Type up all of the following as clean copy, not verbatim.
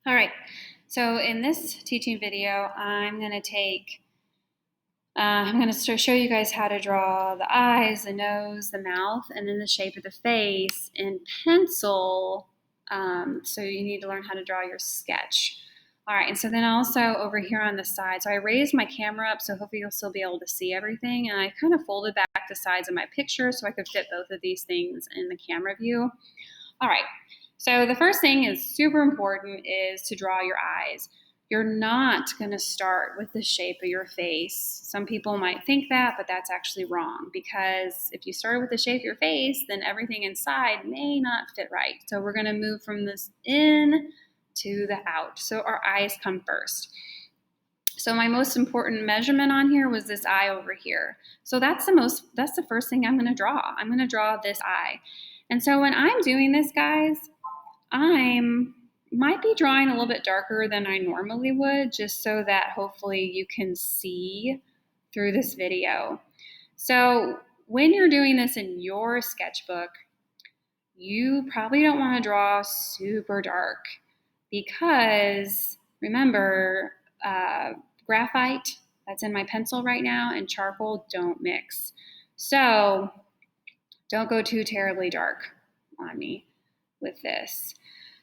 All right, so in this teaching video, I'm going to show you guys how to draw the eyes, the nose, the mouth, and then the shape of the face in pencil. So you need to learn how to draw your sketch. All right, and so then also over here on the side, so I raised my camera up so hopefully you'll still be able to see everything, and I kind of folded back the sides of my picture so I could fit both of these things in the camera view. All right, so the first thing is super important is to draw your eyes. You're not going to start with the shape of your face. Some people might think that, but that's actually wrong, because if you start with the shape of your face, then everything inside may not fit right. So we're going to move from this in to the out. So our eyes come first. So my most important measurement on here was this eye over here. So that's the first thing I'm going to draw. I'm going to draw this eye. And so when I'm doing this, guys, might be drawing a little bit darker than I normally would, just so that hopefully you can see through this video. So when you're doing this in your sketchbook, you probably don't want to draw super dark, because remember, graphite that's in my pencil right now and charcoal don't mix. So don't go too terribly dark on me with this.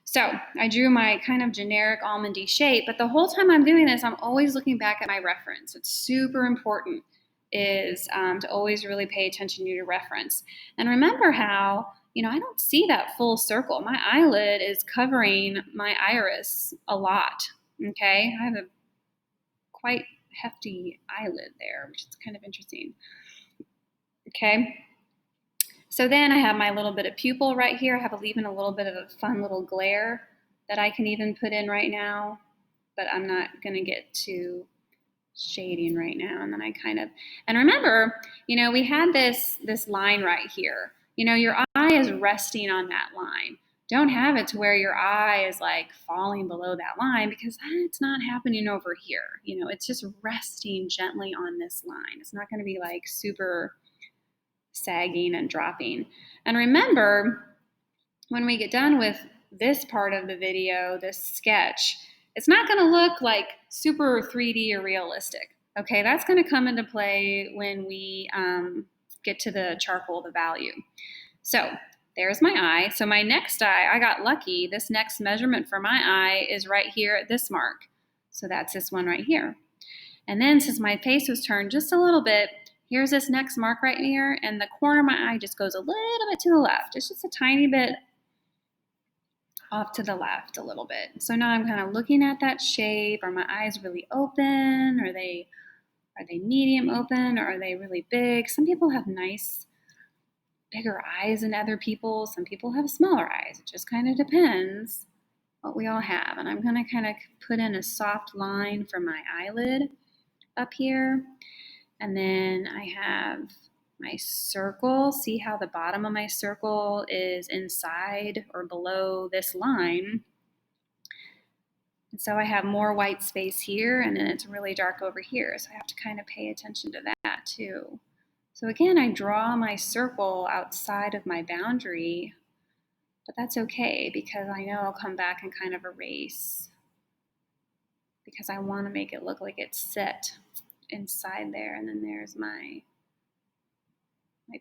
So I drew my kind of generic almondy shape, but the whole time I'm doing this, I'm always looking back at my reference. It's super important is to always really pay attention to your reference. And remember how, I don't see that full circle. My eyelid is covering my iris a lot, okay? I have a quite hefty eyelid there, which is kind of interesting, okay? So then I have my little bit of pupil right here. I have even a little bit of a fun little glare that I can even put in right now, but I'm not going to get too shading right now. And then and remember, we had this line right here. Your eye is resting on that line. Don't have it to where your eye is like falling below that line, because it's not happening over here. It's just resting gently on this line. It's not going to be like super sagging and dropping. And remember, when we get done with this part of the video, this sketch, it's not going to look like super 3D or realistic. Okay, that's going to come into play when we get to the charcoal, the value. So there's my eye. So my next eye, I got lucky. This next measurement for my eye is right here at this mark. So that's this one right here. And then since my face was turned just a little bit, here's this next mark right here, and the corner of my eye just goes a little bit to the left. It's just a tiny bit off to the left a little bit. So now I'm kind of looking at that shape. Are my eyes really open? Are they medium open, or are they really big? Some people have nice bigger eyes than other people. Some people have smaller eyes. It just kind of depends what we all have. And I'm going to kind of put in a soft line for my eyelid up here. And then I have my circle. See how the bottom of my circle is inside or below this line. And so I have more white space here, and then it's really dark over here. So I have to kind of pay attention to that too. So again, I draw my circle outside of my boundary, but that's okay, because I know I'll come back and kind of erase, because I want to make it look like it's set inside there. And then there's my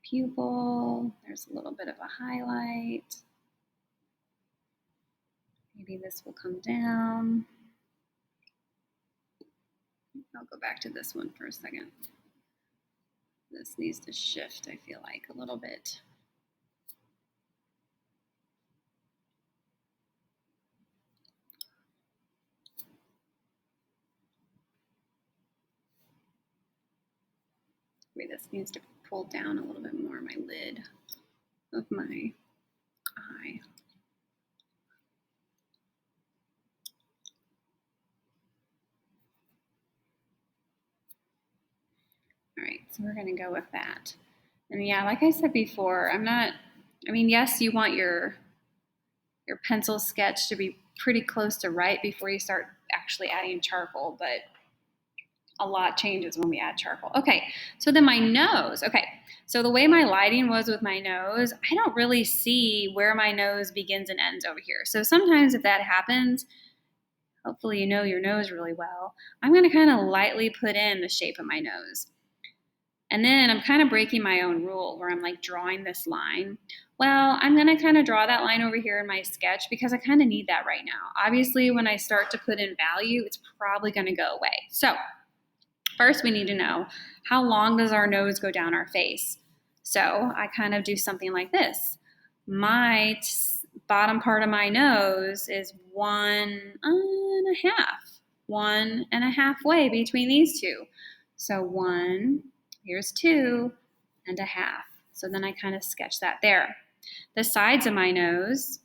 pupil. There's a little bit of a highlight. Maybe this will come down. I'll go back to this one for a second. This needs to shift, I feel like, a little bit. Maybe this needs to pull down a little bit more, my lid of my eye. All right, so we're going to go with that. And yeah, like I said before, yes, you want your pencil sketch to be pretty close to right before you start actually adding charcoal, but a lot changes when we add charcoal. Okay, so then my nose. Okay, so the way my lighting was with my nose, I don't really see where my nose begins and ends over here. So sometimes if that happens, hopefully you know your nose really well, I'm going to kind of lightly put in the shape of my nose. And then I'm kind of breaking my own rule where I'm like drawing this line. Well, I'm going to kind of draw that line over here in my sketch because I kind of need that right now. Obviously, when I start to put in value, it's probably going to go away. So first we need to know, how long does our nose go down our face? So I kind of do something like this. My bottom part of my nose is 1.5 way between these two. So 1, here's 2.5. So then I kind of sketch that there. The sides of my nose,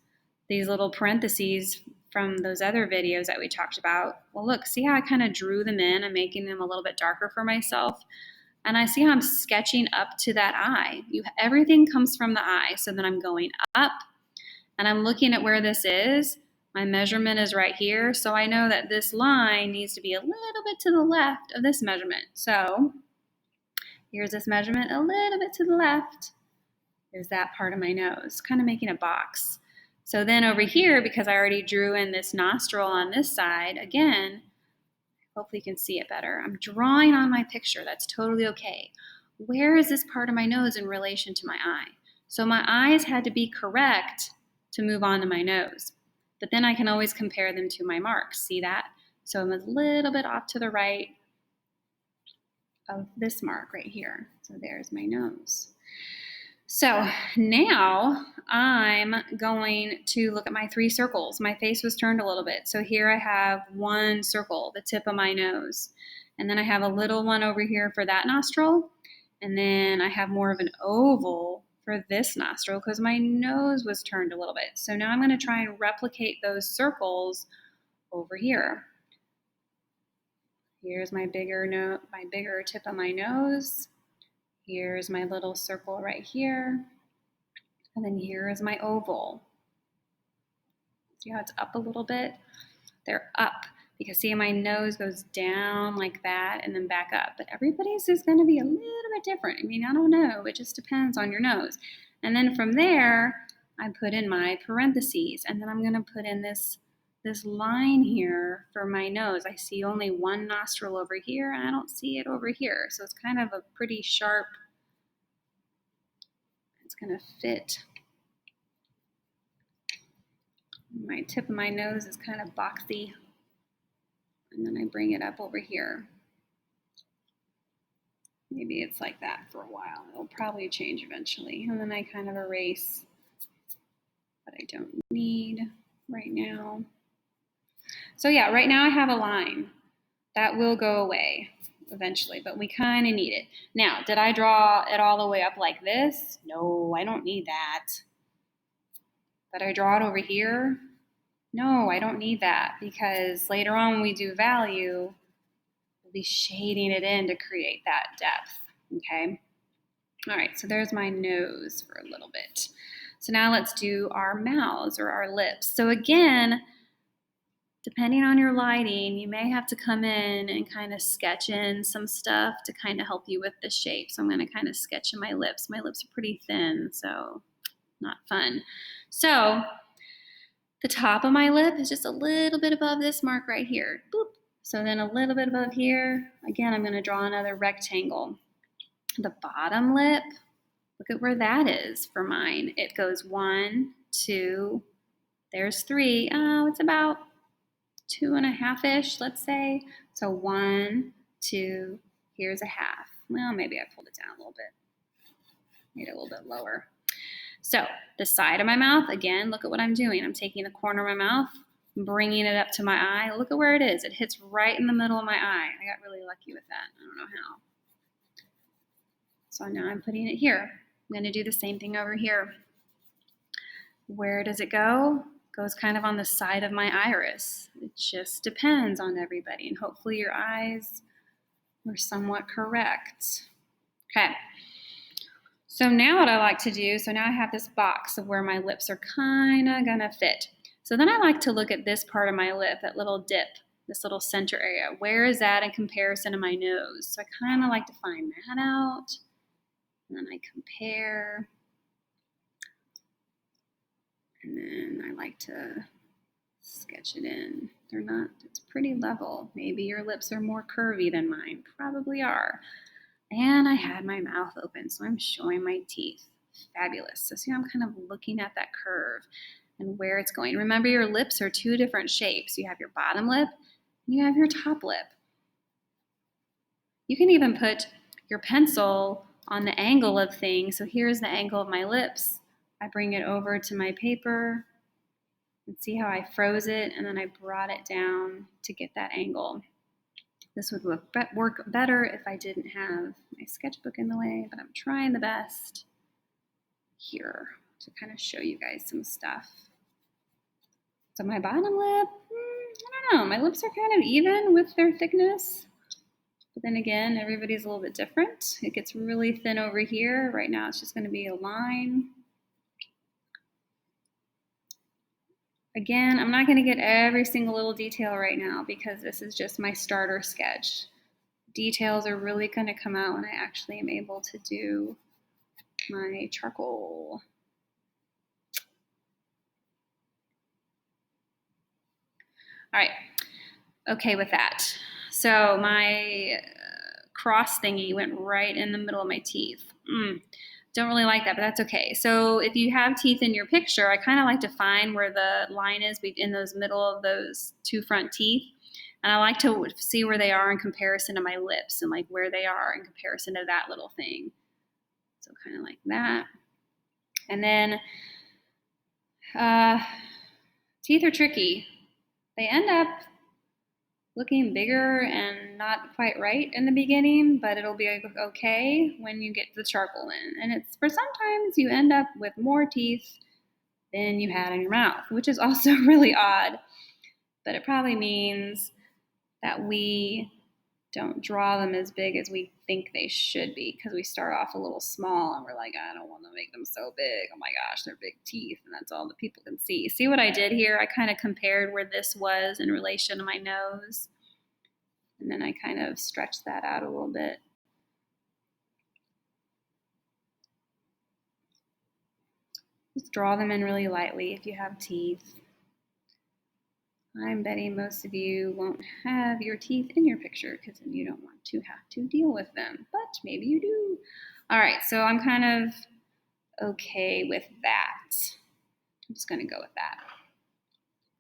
these little parentheses from those other videos that we talked about, well, look, see how I kind of drew them in? I'm making them a little bit darker for myself. And I see how I'm sketching up to that eye. Everything comes from the eye. So then I'm going up, and I'm looking at where this is. My measurement is right here, so I know that this line needs to be a little bit to the left of this measurement. So here's this measurement a little bit to the left. Is that part of my nose, kind of making a box. So then over here, because I already drew in this nostril on this side, again, hopefully you can see it better. I'm drawing on my picture. That's totally okay. Where is this part of my nose in relation to my eye? So my eyes had to be correct to move on to my nose. But then I can always compare them to my marks. See that? So I'm a little bit off to the right of this mark right here. So there's my nose. So now I'm going to look at my 3 circles. My face was turned a little bit. So here I have 1 circle, the tip of my nose. And then I have a little one over here for that nostril. And then I have more of an oval for this nostril because my nose was turned a little bit. So now I'm going to try and replicate those circles over here. Here's my bigger tip of my nose. Here's my little circle right here. And then here is my oval. See how it's up a little bit? They're up because see, my nose goes down like that and then back up. But everybody's is going to be a little bit different. I mean, I don't know. It just depends on your nose. And then from there, I put in my parentheses. And then I'm going to put in this line here for my nose. I see only 1 nostril over here, and I don't see it over here. So it's kind of a pretty sharp, it's going to fit. My tip of my nose is kind of boxy. And then I bring it up over here. Maybe it's like that for a while. It'll probably change eventually. And then I kind of erase what I don't need right now. So yeah, right now I have a line. That will go away eventually, but we kind of need it. Now, did I draw it all the way up like this? No, I don't need that. Did I draw it over here? No, I don't need that because later on when we do value, we'll be shading it in to create that depth, okay? All right, so there's my nose for a little bit. So now let's do our mouths or our lips. So again, depending on your lighting, you may have to come in and kind of sketch in some stuff to kind of help you with the shape. So I'm going to kind of sketch in my lips. My lips are pretty thin, so not fun. So the top of my lip is just a little bit above this mark right here. Boop. So then a little bit above here. Again, I'm going to draw another rectangle. The bottom lip, look at where that is for mine. It goes 1, 2, there's 3. Oh, it's about 2.5-ish, let's say. So 1, 2, here's a half. Well, maybe I pulled it down a little bit. Made it a little bit lower. So the side of my mouth, again, look at what I'm doing. I'm taking the corner of my mouth, bringing it up to my eye. Look at where it is. It hits right in the middle of my eye. I got really lucky with that. I don't know how. So now I'm putting it here. I'm going to do the same thing over here. Where does it go? It goes kind of on the side of my iris. It just depends on everybody, and hopefully your eyes were somewhat correct. Okay. So now what I like to do, so now I have this box of where my lips are kind of going to fit. So then I like to look at this part of my lip, that little dip, this little center area. Where is that in comparison to my nose? So I kind of like to find that out. And then I compare. And then I like to sketch sketch it in. They're not, it's pretty level. Maybe your lips are more curvy than mine. Probably are. And I had my mouth open, so I'm showing my teeth. Fabulous. So see how I'm kind of looking at that curve and where it's going. Remember, your lips are two different shapes. You have your bottom lip and you have your top lip. You can even put your pencil on the angle of things. So here's the angle of my lips. I bring it over to my paper and see how I froze it, and then I brought it down to get that angle. This would work better if I didn't have my sketchbook in the way, but I'm trying the best here to kind of show you guys some stuff. So my bottom lip, I don't know, my lips are kind of even with their thickness. But then again, everybody's a little bit different. It gets really thin over here. Right now it's just going to be a line. Again, I'm not going to get every single little detail right now because this is just my starter sketch. Details are really going to come out when I actually am able to do my charcoal. All right, okay with that. So my cross thingy went right in the middle of my teeth. Don't really like that, but that's okay. So if you have teeth in your picture, I kind of like to find where the line is in those middle of those two front teeth. And I like to see where they are in comparison to my lips and like where they are in comparison to that little thing. So kind of like that. And then teeth are tricky. They end up looking bigger and not quite right in the beginning, but it'll be okay when you get the charcoal in. And it's for sometimes you end up with more teeth than you had in your mouth, which is also really odd. But it probably means that we don't draw them as big as we think they should be because we start off a little small and we're like, I don't want to make them so big. Oh my gosh, they're big teeth, and that's all that people can see. See what I did here? I kind of compared where this was in relation to my nose, and then I kind of stretched that out a little bit. Just draw them in really lightly if you have teeth. I'm betting most of you won't have your teeth in your picture because then you don't want to have to deal with them, but maybe you do. All right, so I'm kind of okay with that. I'm just going to go with that.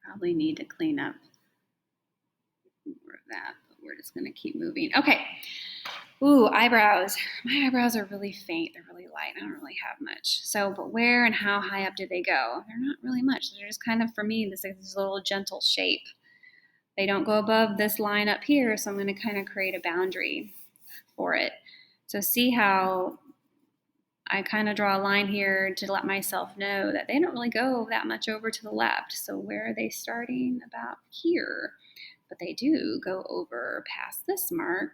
Probably need to clean up more of that, but we're just going to keep moving. Okay. Ooh, eyebrows. My eyebrows are really faint. They're really light. I don't really have much. So, but where and how high up do they go? They're not really much. They're just kind of, for me, this little gentle shape. They don't go above this line up here, so I'm going to kind of create a boundary for it. So see how I kind of draw a line here to let myself know that they don't really go that much over to the left. So where are they starting? About here. But they do go over past this mark.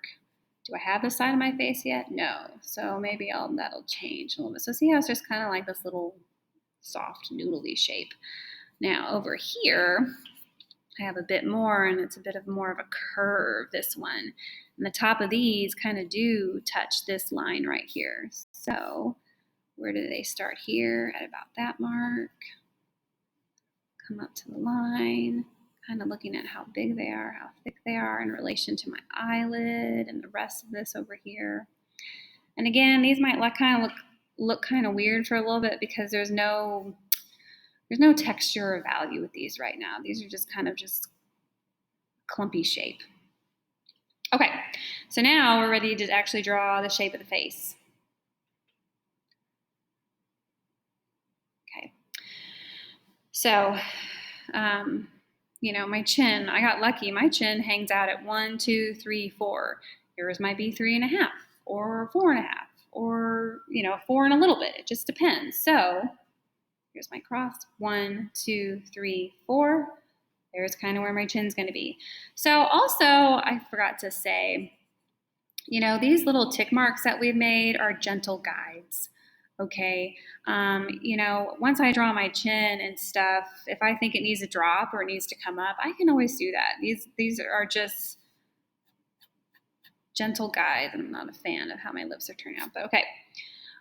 Do I have the side of my face yet? No. So maybe that'll change a little bit. So see how it's just kind of like this little soft noodly shape. Now over here, I have a bit more, and it's a bit of more of a curve, this one. And the top of these kind of do touch this line right here. So where do they start? Here at about that mark. Come up to the line. Kind of looking at how big they are, how thick they are in relation to my eyelid and the rest of this over here. And again, these might look kind of weird for a little bit because there's no texture or value with these right now. These are just kind of just clumpy shape. Okay, so now we're ready to actually draw the shape of the face. Okay, so you know, my chin, I got lucky. My chin hangs out at 1, 2, 3, 4. Yours might be 3.5 or 4.5 or, 4 and a little bit. It just depends. So here's my cross. 1, 2, 3, 4. There's kind of where my chin's going to be. So also, I forgot to say, these little tick marks that we've made are gentle guides. Okay, once I draw my chin and stuff, if I think it needs a drop or it needs to come up, I can always do that. These are just gentle guides. I'm not a fan of how my lips are turning out, but okay.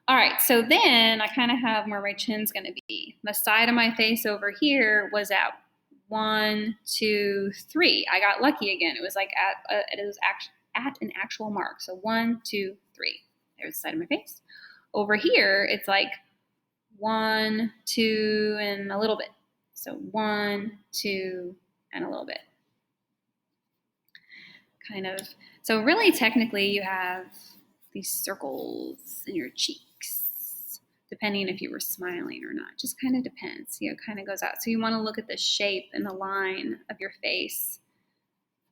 All right, so then I kind of have where my chin's going to be. The side of my face over here was at 1, 2, 3. I got lucky again. It was like at an actual mark. So 1, 2, 3. There's the side of my face. Over here, it's like 1, 2, and a little bit. So 1, 2, and a little bit. Kind of. So really, technically, you have these circles in your cheeks, depending if you were smiling or not. Just kind of depends. See, it kind of goes out. So you want to look at the shape and the line of your face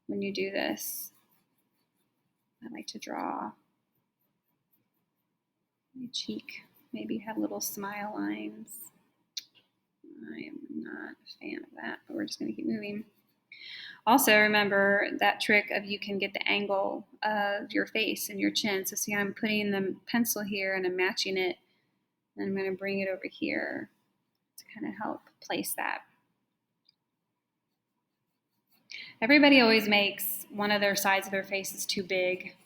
when you do this. I like to draw my cheek. Maybe have little smile lines. I am not a fan of that, but we're just going to keep moving. Also, remember that trick of you can get the angle of your face and your chin. So see, I'm putting the pencil here and I'm matching it. And I'm going to bring it over here to kind of help place that. Everybody always makes one of their sides of their faces too big.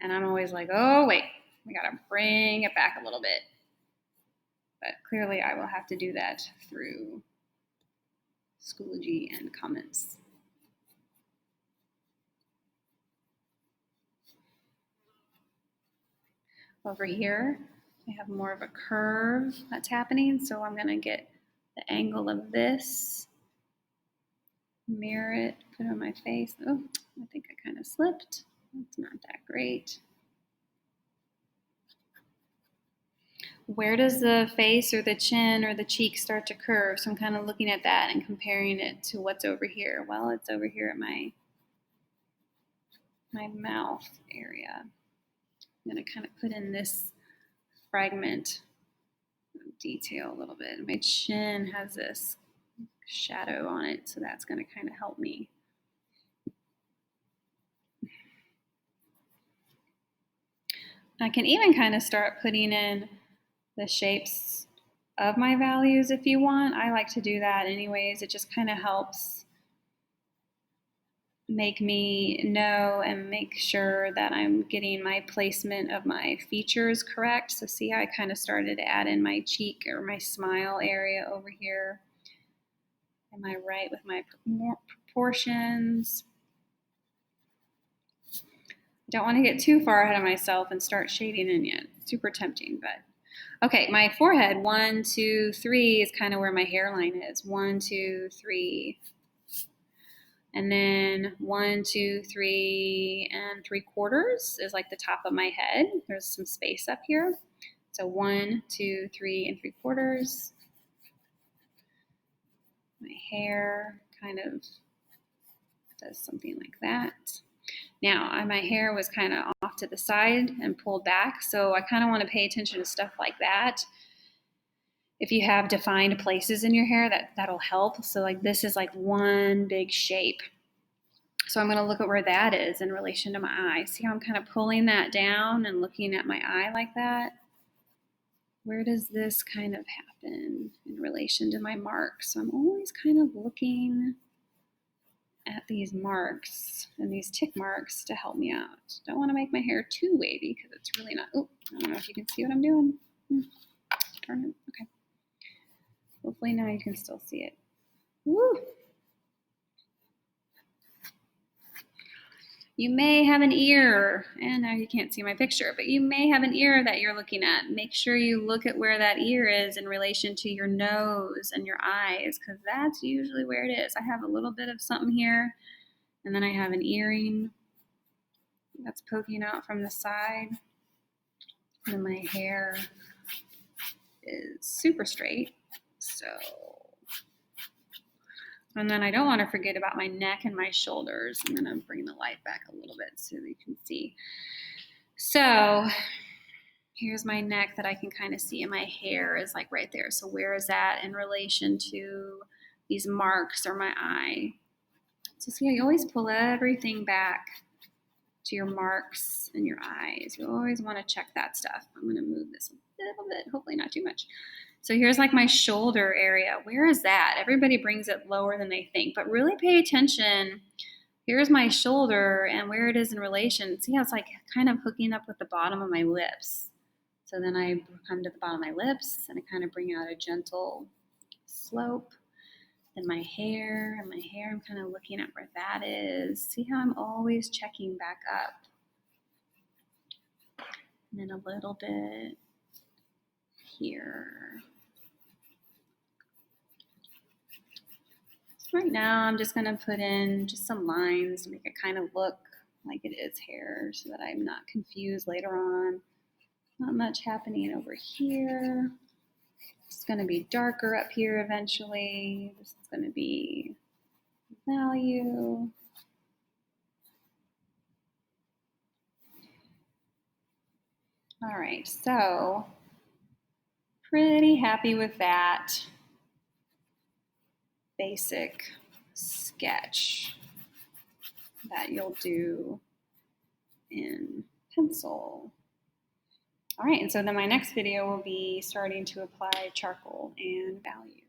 And I'm always like, oh, wait, we got to bring it back a little bit. But clearly I will have to do that through Schoology and comments. Over here, I have more of a curve that's happening, so I'm going to get the angle of this, mirror it, put it on my face. Oh, I think I kind of slipped. That's not that great. Where does the face or the chin or the cheek start to curve? So I'm kind of looking at that and comparing it to what's over here. Well, it's over here at my mouth area. I'm going to kind of put in this fragment of detail a little bit. My chin has this shadow on it, so that's going to kind of help me. I can even kind of start putting in the shapes of my values if you want. I like to do that anyways. It just kind of helps make me know and make sure that I'm getting my placement of my features correct. So see, I kind of started to add in my cheek or my smile area over here. Am I right with my proportions? I don't want to get too far ahead of myself and start shading in yet. It's super tempting, but okay, my forehead, 1, 2, 3 is kind of where my hairline is. 1, 2, 3. And then 1, 2, 3, and 3/4 is like the top of my head. There's some space up here. So 1, 2, 3, and 3/4. My hair kind of does something like that. Now, my hair was kind of off to the side and pulled back, so I kind of want to pay attention to stuff like that. If you have defined places in your hair, that'll help. So like this is like one big shape. So I'm going to look at where that is in relation to my eye. See how I'm kind of pulling that down and looking at my eye like that? Where does this kind of happen in relation to my marks? So I'm always kind of looking at these marks and these tick marks to help me out. Don't want to make my hair too wavy because it's really not. Oh, I don't know if you can see what I'm doing. Turn it. Okay. Hopefully now you can still see it. Woo! You may have an ear, and now you can't see my picture, but you may have an ear that you're looking at. Make sure you look at where that ear is in relation to your nose and your eyes, because that's usually where it is. I have a little bit of something here, and then I have an earring that's poking out from the side, and my hair is super straight. So, and then I don't want to forget about my neck and my shoulders. I'm going to bring the light back a little bit so you can see. So here's my neck that I can kind of see, and my hair is like right there. So where is that in relation to these marks or my eye? So see, you always pull everything back to your marks and your eyes. You always want to check that stuff. I'm going to move this a little bit, hopefully not too much. So here's like my shoulder area. Where is that? Everybody brings it lower than they think, but really pay attention. Here's my shoulder and where it is in relation. See how it's like kind of hooking up with the bottom of my lips. So then I come to the bottom of my lips and I kind of bring out a gentle slope. Then my hair, I'm kind of looking at where that is. See how I'm always checking back up. And then a little bit here. So right now I'm just going to put in just some lines to make it kind of look like it is hair so that I'm not confused later on. Not much happening over here. It's going to be darker up here eventually. This is going to be value. All right, so pretty happy with that basic sketch that you'll do in pencil. All right, and so then my next video will be starting to apply charcoal and value.